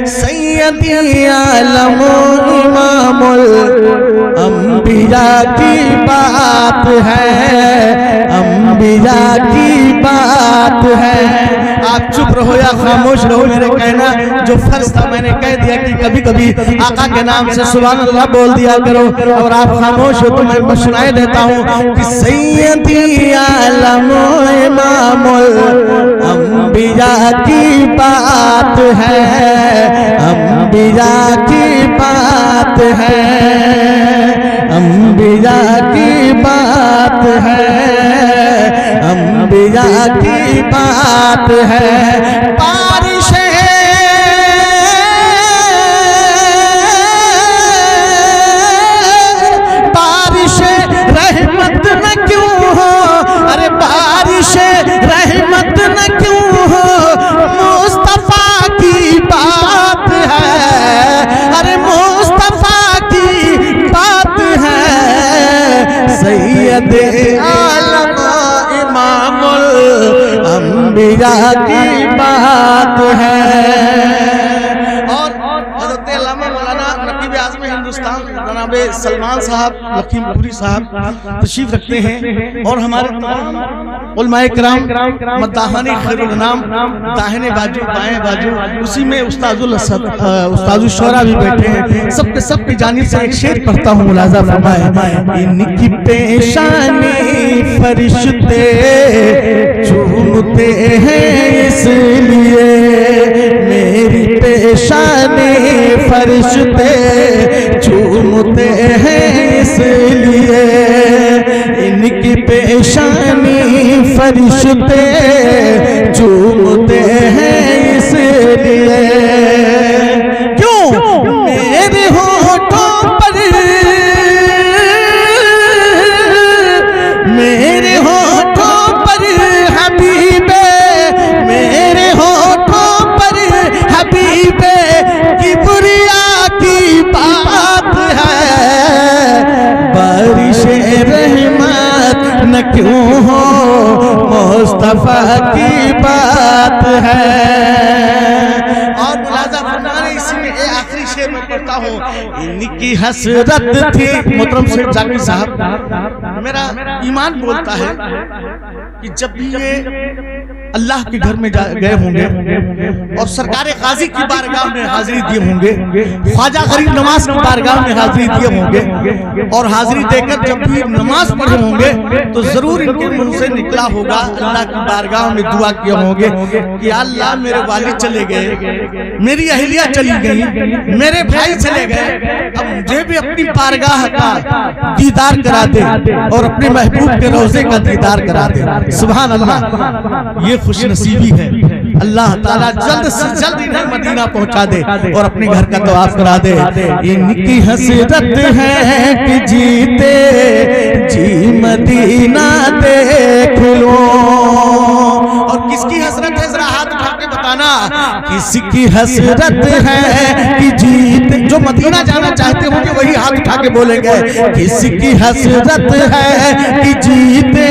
सैयदी आलम इमामुल अंबिया की बात है, अंबिया की बात है। आप चुप रहो या खामोश रहो, मेरे कहना जो फर्ज था मैंने कह दिया कि कभी कभी आका के नाम से सुभान अल्लाह बोल दिया करो, और आप खामोश हो तो मैं सुनाए देता हूँ कि सैयदी आलम इमामुल अंबिया की बात है, अंबिया की बात है, अंबिया की बात है, अंबिया की बात है। बारिश बारिश रहमत न क्यों हो, अरे बारिश रहमत न क्यों हो, मुस्तफा की बात है, अरे मुस्तफा की बात है। सैयद आलम इमामुल अंबिया की बात है। और हज़रत अल्लामा मौलाना नकीब आज़म हिंदुस्तान जनाब सलमान साहब लखीमपुरी साहब तशरीफ रखते हैं, और हमारे तमाम उलमाए किराम मद्दाहानी खैरुल नाम दाहिने बाजू बाएं बाजू, उसी में उस्ताजुल शोरा भी बैठे हैं। सबके सबकी जानिब से एक शेर पढ़ता हूँ, मुलाजा फरमाए। इनकी पेशानी फरिश्ते चूमते हैं इसलिए, मेरी पेशानी फरिश्ते चूमते हैं इसलिए, इनकी पेशानी फरिश्ते चूमते हैं इसलिए। क्यों? मेरे होठों पर, मेरे होठों पर हबीबे, मेरे होठों पर हबीबे किबरिया की बात है। बारिश रहमत न क्यों हो, मुस्तफा की बात है। और मुलाजा फरमाने इसी में ये आखिरी शेर में पढ़ता हूँ। इनकी हसरत थी मोहतरम शेख जाकिर साहब, मेरा ईमान बोलता है कि जब भी ये अल्लाह के घर में गए होंगे और सरकार गाजी की बारगाह में हाजिरी दिए होंगे, ख्वाजा गरीब नवाज की बारगाह में हाजिरी दिए होंगे, और हाजिरी देकर जब भी नमाज पढ़े होंगे तो जरूर इनके मुंह से निकला होगा, अल्लाह की बारगाह में दुआ किए होंगे कि अल्लाह मेरे वालिद चले गए, मेरी अहलिया चली गई, मेरे भाई चले गए, अब मुझे भी अपनी बारगाह का दीदार करा दे और अपने महबूब के रोजे का दीदार करा दे। सुभान अल्लाह, ये खुश नसीबी है। अल्लाह ताला जल्द से जल्द इन्हें मदीना पहुंचा दे और अपने घर का तवाफ करा दे। इनकी हसरत है कि जीते जी मदीना देख लो। और किसकी हसरत है, जरा हाथ उठा के बताना। किसकी हसरत है कि जीते, जो मदीना जाना चाहते होंगे वही हाथ उठा के बोलेंगे। किसकी हसरत है कि जीते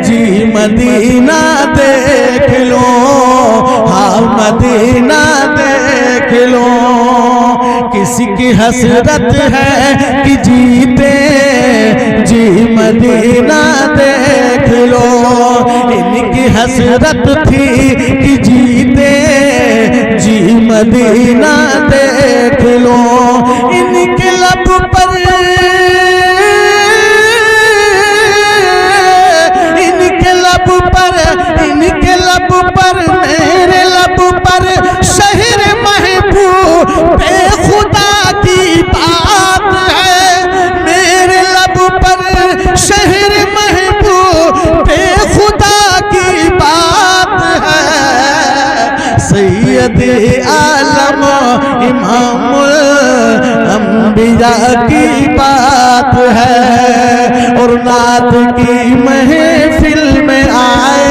जी मदीना देख लो, हाँ मदीना देख लो। किसकी हसरत है कि जीते जी मदीना देख लो। इनकी हसरत थी कि जीते जी मदीना देख लो। इनके लब पर, इनके लब पर, इनके लब पर, मेरे लब पर शहर महबूब खुदा की बात है। मेरे लब पर शहर महबूब खुदा की बात है। सैयद आलम इमामुल अंबिया की बात है। और नात की महफिल में आए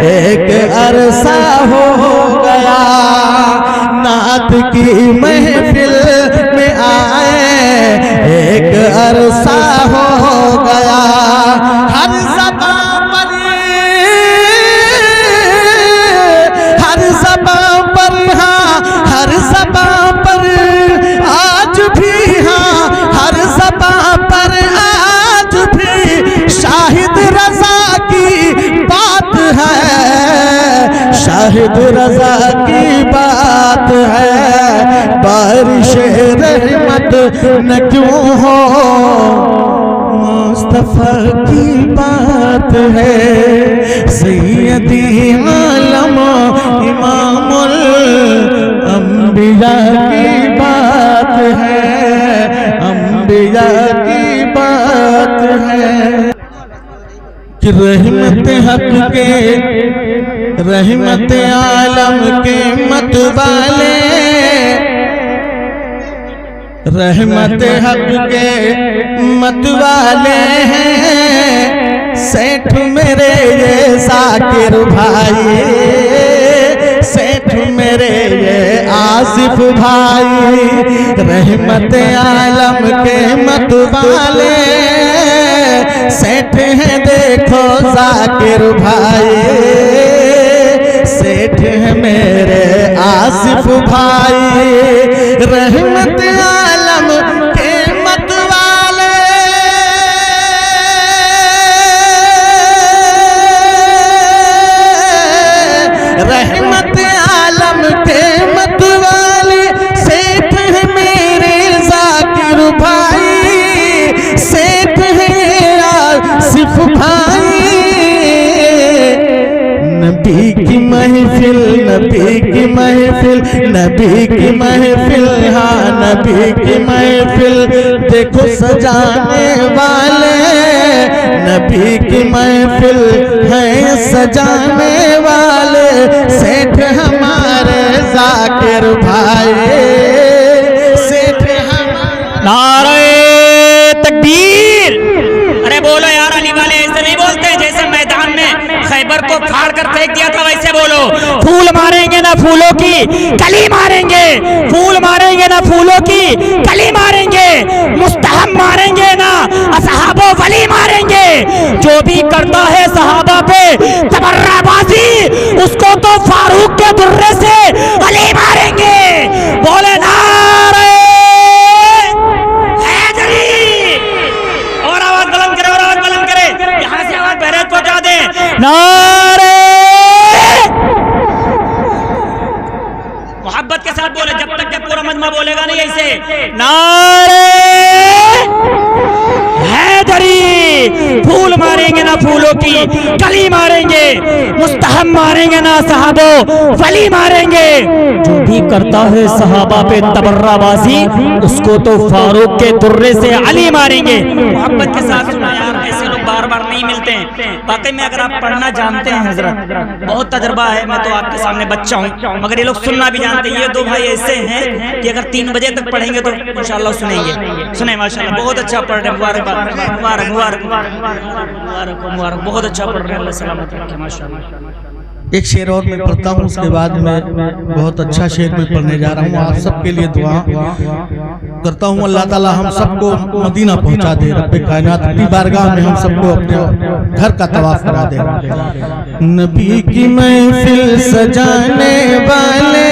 एक अरसा हो गया, नात की महफिल में आए एक अरसा हो गया। हर ज़बां पर, हर ज़बां पर हाँ शाहिद रजा की बात है, बारिश रहमत न क्यों हो, मुस्तफा की बात है। सैयदी आलम इमामुल अंबिया की बात है, अंबिया की बात है। कि रहमत हक के, रहमत आलम के मत वाले, रहमत हक के मत वाले हैं सेठ मेरे ये साकिर भाई, सेठ मेरे ये आसिफ भाई। रहमत आलम के मत वाले सेठ हैं देखो साकिर भाई, सेठ है मेरे आसिफ भाई। रहमत आलम के मत वाले रहमत आलम के मत वाले सेठ है मेरे जाकिर भाई, सेठ है आसिफ भाई। नबी की महफिल, नबी की महफिल, नबी की महफिल, हाँ नबी की महफिल देखो सजाने वाले, नबी की महफिल है सजाने वाले सेठ हमारे जाकिर भाई, सेठ हमारे। नारे तकबीर! अरे बोलो यार, अली वाले ऐसे नहीं बोलते, जैसे मैदान में खैबर को फाड़ कर फेंक दिया था वैसे बोलो। फूल मारेंगे ना फूलों की कली मारेंगे, फूल मारेंगे ना फूलों की कली मारेंगे, मुस्तहब मारेंगे ना असहाबो वली मारेंगे। जो भी करता है सहाबा पे तबर्राबाजी उसको तो फारूक के दुर्रे से अली मारेंगे। बोले नारे हैदरी! और आवाज बुलंद करे, और आवाज बुलंद करे, यहां से आवाज बहरेत पहुंचा दे। नारे मोहब्बत के साथ बोले, जब तक के पूरा मजमा बोलेगा नहीं ऐसे। नारे हैदरी! फूल मारेंगे ना फूलों की कली मारेंगे, मुस्तहब मारेंगे ना सहाबो वली मारेंगे। जो भी करता है सहाबा पे तबर्राबाजी उसको तो फारूक के दुर्रे से अली मारेंगे। मोहब्बत के साथ सुना यार, ऐसे लोग बार बार नहीं मिलते हैं। वाकई में अगर आप पढ़ना जानते हैं हजरत, बहुत तजर्बा है, मैं तो आपके सामने बच्चा हूँ, मगर ये लोग सुनना भी जानते हैं। ये दो भाई ऐसे हैं कि अगर 3 बजे तक पढ़ेंगे तो इंशाल्लाह सुनेंगे। सुने माशाल्लाह, बहुत अच्छा पढ़ रहे हैं, मुबारक मुबारक मुबारक मुबारक मुबारक, बहुत अच्छा पढ़ रहे हैं, अल्लाह सलामत रखे माशाल्लाह। एक शेर और मैं पढ़ता हूँ, उसके बाद मैं बहुत अच्छा शेर में पढ़ने जा रहा हूँ। आप सबके लिए दुआ करता हूँ, अल्लाह ताला हम सबको मदीना पहुँचा दे, रब्बे कायनात की बारगाह में हम सबको अपने घर का तवाफ करा दे। नबी की महफिल सजाने वाले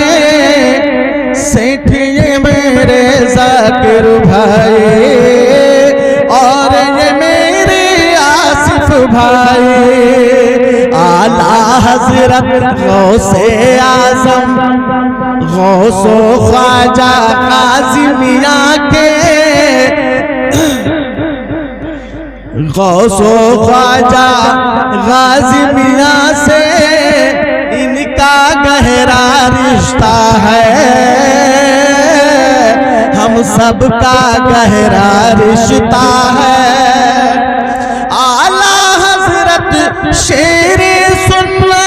सेठ ये मेरे जाकिर भाई, और ये मेरे आसिफ भाई। आला हजरत गौसे आजम गौसो ख्वाजा काज़िमिया के, गौसो ख्वाजा काज़िमिया से इनका गहरा रिश्ता है, हम सबका गहरा रिश्ता है। आला हजरत शेरे सुन्ना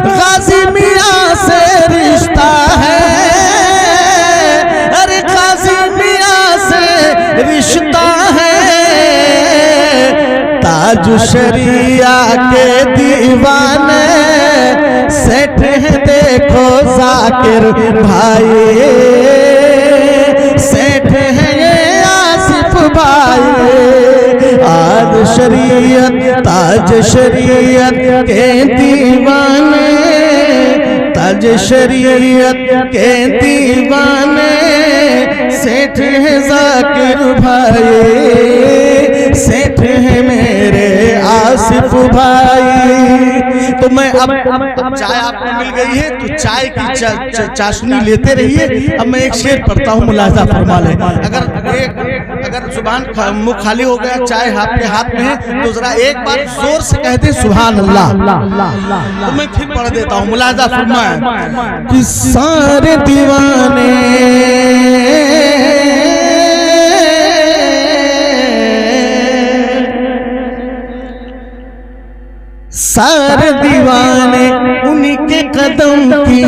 गाजी मियां से रिश्ता है, अरे गाजी मियां से रिश्ता है। ताज शरिया के दीवाने सेठ है देखो जाकिर भाई, सेठ है ये आसिफ भाई। आज शरीयत ताज शरीयत के दीवाने, ताज शरीयत के दीवाने सेठ है जाकिर भाई, सेठ है मेरे आसिफ भाई। तो मैं अब चाय आपको मिल गई है तो चाय की चाशनी लेते रहिए। अब मैं एक शेर पढ़ता हूँ, मुलाजा फरमा ले। अगर जुबान मुंह खाली हो गया, चाय आपके हाथ में है, तो जरा एक बार जोर से कहते सुभान अल्लाह। तो मैं फिर पढ़ देता हूँ, मुलाजा फरमाए कि सारे दीवाने सारे दीवाने उन्हीं के कदम की,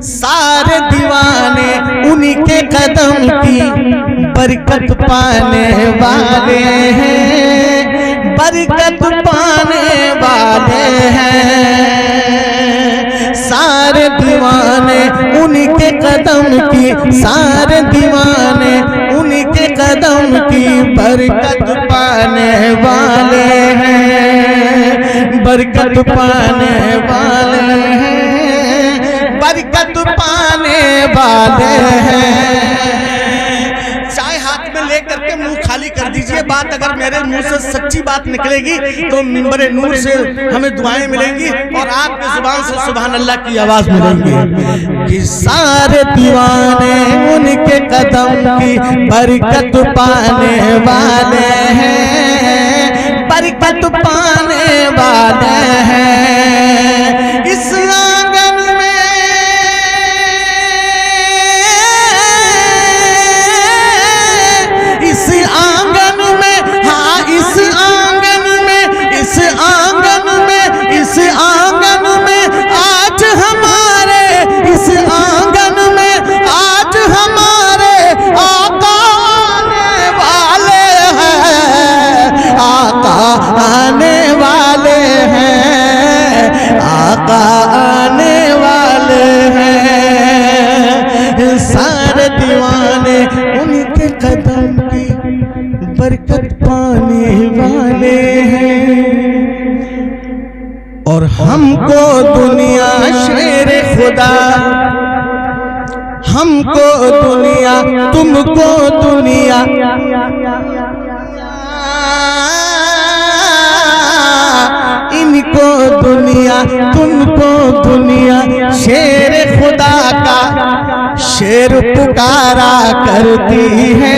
सारे दीवाने उन्हीं के कदम की बरकत पाने वाले हैं, बरकत पाने वाले हैं। सारे दीवाने उन्हीं के कदम की, सारे दीवाने उन्हीं के कदम की बरकत पाने वाले हैं, बरकत पाने वाले हैं, बरकत पाने वाले हैं। चाय हाथ में लेकर के मुंह खाली कर दीजिए। बात अगर मेरे मुंह से सच्ची बात निकलेगी तो मिंबरे नूर से हमें दुआएं मिलेंगी और आपके जुबान से सुभान अल्लाह की आवाज मिलेंगी कि सारे दीवाने उनके कदम की बरकत पाने वाले हैं, बरकत पाने वाले हैं। इस आंगन में, इस आंगन में, हाँ इस आंगन में, इस आंगन में, इस आंगन में आज हमारे, इस आंगन में आज हमारे आका आने वाले हैं, आका आने वाले हैं, आका आने वाले हैं। सारे दीवाने उनके कदम की बरकत पाने वाले हैं। और हमको दुनिया शेर खुदा, हमको दुनिया, तुमको दुनिया, इनको दुनिया, तुमको दुनिया शेर खुदा का शेर पुकारा करती है।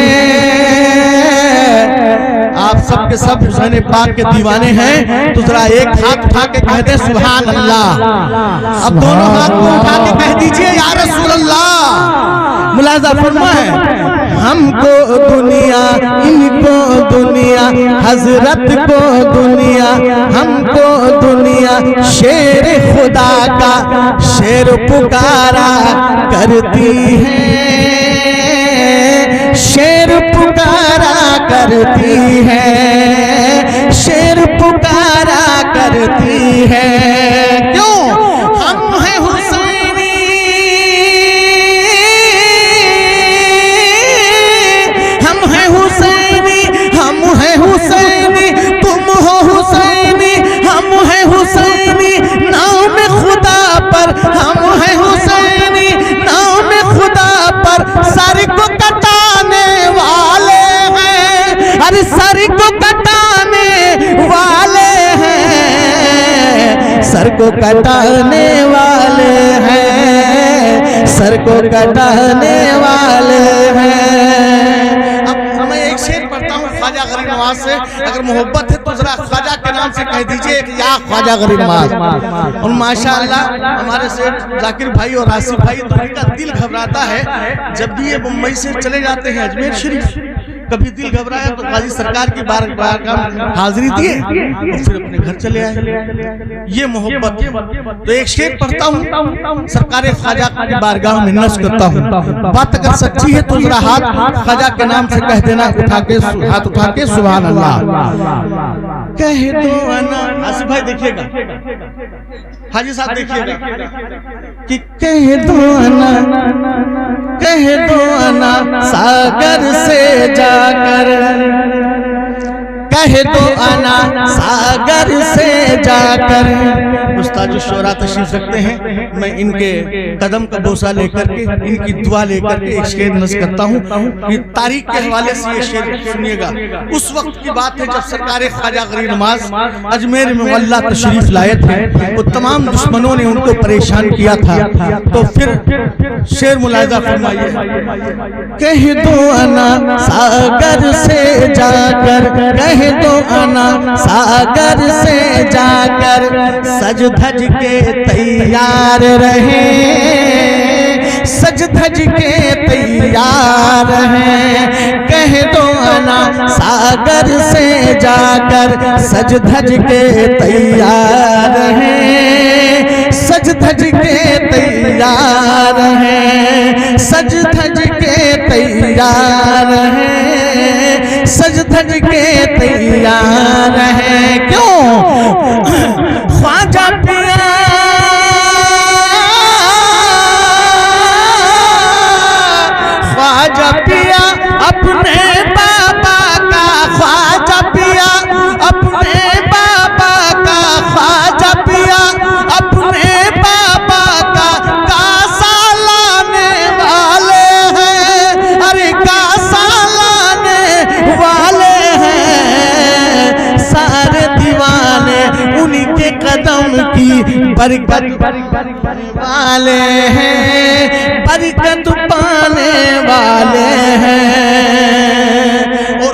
आप सबके सब हुसैन पाक के दीवाने हैं तो जरा एक हाथ उठा के कह दे सुभान अल्लाह। अब दोनों हाथ को उठा के कह दीजिए या रसूल अल्लाह। मुलाजा फरमाए हमको दुनिया, इनको दुनिया, हजरत को दुनिया, हमको दुनिया शेर खुदा का शेर पुकारा करती है, शेर पुकारा करती है, शेर पुकारा करती है। क्यों? हम हैं हुसैनी, हम हैं हुसैनी, हम हैं हुसैनी, तुम हो हुसैनी, हम हैं हुसैनी, नाम खुदा पर हम हैं हुसैनी, नाम खुदा पर सर को कटाने वाले हैं, अरे सर को कटाने वाले हैं, सर को कटाने वाले हैं, सर को कटाने वाले हैं। अब मैं एक शेर पढ़ता हूँ ख्वाजा गरीब नवाज से, अगर मोहब्बत है तो जरा ख्वाजा के नाम से कह दीजिए कि या ख्वाजा गरीब नवाज। और माशाअल्लाह हमारे सेठ जाकिर भाई और आसिफ भाई तो इनका दिल घबराता है जब भी ये मुंबई से चले जाते हैं अजमेर शरीफ, कभी दिल घबराया तो काजी सरकार की बारगाह हाजिरी दिए और फिर अपने घर चले आए। ये मोहब्बत। तो एक शेर पढ़ता हूँ, सरकार ख्वाजा की बारगाह में नश करता हूँ। बात अगर सच्ची है तो जरा हाथ ख्वाजा के नाम से कह देना, उठा के हाथ उठा के सुभान अल्लाह कह दो ना। आसिफ भाई देखिएगा, हाजी साहब देखिएगा कि कह दो ना, कह दो ना सागर से जाकर, कह दो आना सागर से जाकर। उस्ताद शोरा तशरीफ रखते हैं, मैं इनके कदम का बोसा लेकर के, इनकी दुआ लेकर के एक शेर नज़्म करता हूँ कि तारीख के हवाले से ये शेर सुनिएगा। उस वक्त की बात है जब सरकार ख्वाजा गरीब नवाज अजमेर में वल्ला तशरीफ लाए थे, वो तमाम दुश्मनों ने उनको परेशान किया था। तो फिर शेर मुलाहिजा फरमाइए, कह दो आना सागर से जाकर, कह दो आना सागर से जाकर, सज धज के तैयार रहे, सज धज के तैयार हैं। कह दो आना सागर से जाकर, सज धज के तैयार हैं, सज धज के तैयार हैं, सज धज के तैयार हैं, सज धज के तैयार हैं। क्यों? ख्वाजा पिया ख्वाजा पिया अपने बाबा का, ख्वाजा पिया अपने बाबा का, ख्वाजा पिया अपने बाबा का कासा लाने वाले हैं, अरे कासा लाने वाले हैं। सारे दीवाने उनके कदम की बरकत वाले हैं, बरकत पाने वाले हैं। और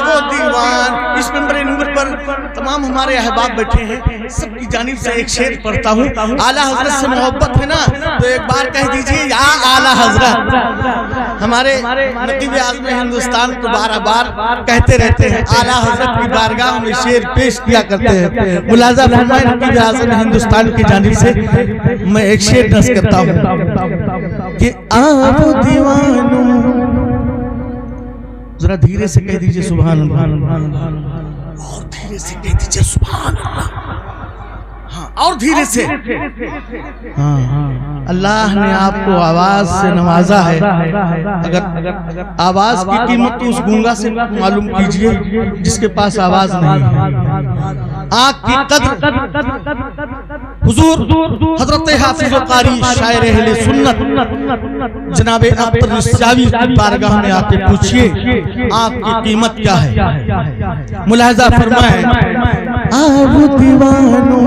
वो दीवान इस नंबर पर तमाम हमारे अहबाब बैठे हैं, सबकी जानिब से एक शेर पढ़ता हूँ। आला हजरत से मोहब्बत है ना, तो एक बार कह दीजिए या आला हजरत। हमारे नकीब आज़म हिंदुस्तान को बार बार कहते रहते हैं, आला हजरत की बारगाह में शेर पेश किया करते हैं। मुलाजा फरमाए नकीब आज़म हिंदुस्तान की जानिब से मैं एक शेर नज़्म करता हूँ कि आओ दीवानों, जरा धीरे से कह दीजिए सुभान अल्लाह, और धीरे से कह दीजिए सुभान अल्लाह। हाँ, और धीरे से। हाँ, अल्लाह ने आपको आवाज से नवाजा है। अगर आवाज की कीमत तो उस गूंगा से मालूम कीजिए जिसके पास आवाज नहीं है। आँख की कद्र हुजूर हजरत हाफिज कारी शायर अहले सुन्नत जनाब अख्तर रिसावी की बारगाह में आके पूछिए आँख की कीमत क्या है। मुलाहिजा फरमाए, आओ दीवानों,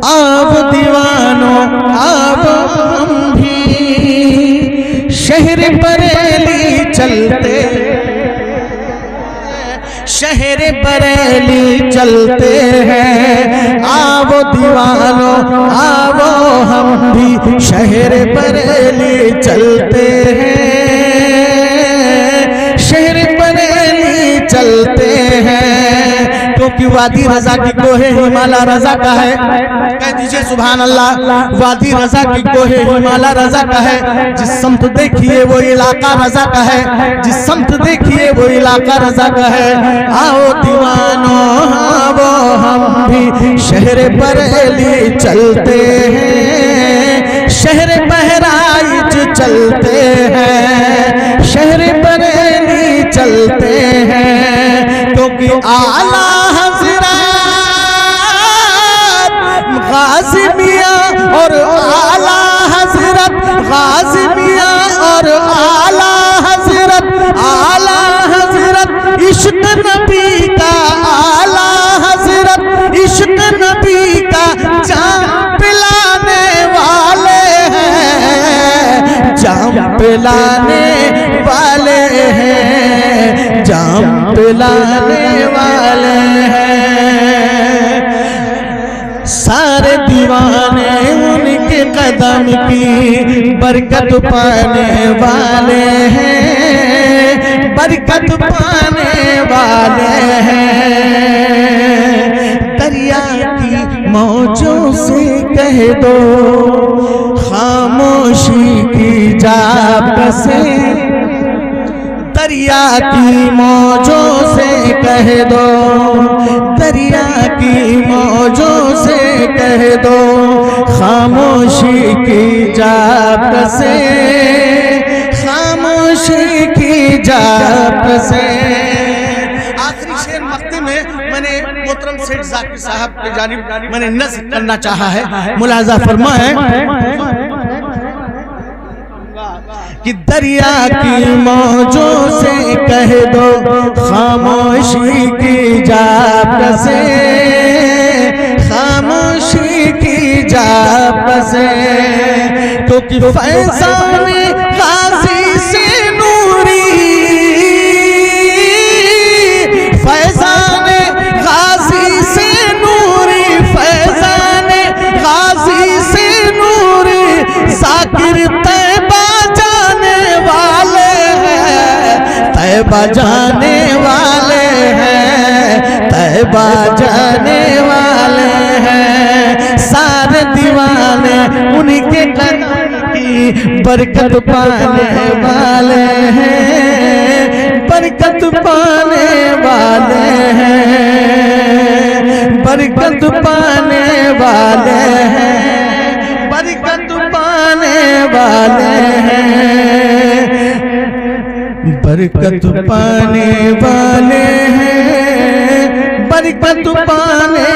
आओ दीवानों, आओ हम भी शहर बरेली चलते, शहर बरेली चलते हैं। आओ दीवानों, आओ हम भी शहर बरेली चलते हैं, शहर बरेली चलते हैं। क्योंकि वादी रजा की कोहे हिमाला रजा का है। कह दीजिए सुभान अल्लाह। वादी रजा की कोहे हिमाला रजा का है। जिस समत देखिए वो इलाका रजा का है, जिस समत देखिए वो इलाका रजा का है। आओ दीवानों, आओ हम भी शहर बरेली चलते हैं, शहर बहराइच चलते हैं, शहर बरेली चलते हैं। क्योंकि आला गाज़ी मियां और आला हजरत, गाज़ी मियां और आला हजरत, आला हजरत इश्क नबी का, आला हजरत इश्क नबी का जाम पिलाने वाले हैं, जाम पिलाने वाले हैं, जाम पिलाने वाले हैं। सारे दीवाने उनके कदम की बरकत पाने वाले हैं, बरकत पाने वाले हैं। दरिया की मौजों से कह दो खामोशी की जा बसे, दरिया की मौजों से कह दो, दरिया की मौजों से कह दो खामोशी की जा बसे, खामोशी की जा बसे। आखिरी शेर सेठ जाकिर साहब की जानिब मैंने नज़्म करना चाहा है। मुलाजा फरमाए कि दरिया की मौजों से कह दो खामोशी की जा बसे, खामोशी की जा बसे, क्योंकि फैज़ान गाज़ी से नूरी, फैज़ान गाज़ी से नूरी, फैज़ान गाज़ी से नूरी, ज़ाकिर तैबा जाने वाले हैं, तैबा जाने वाले हैं, तैबा जाने वाले हैं, सारे दीवाने उनके कदम की बरकत पाने वाले हैं, बरकत पाने वाले हैं, बरकत पाने वाले हैं, बरकत पाने वाले हैं, बरकत पाने वाले हैं, बरकत पाने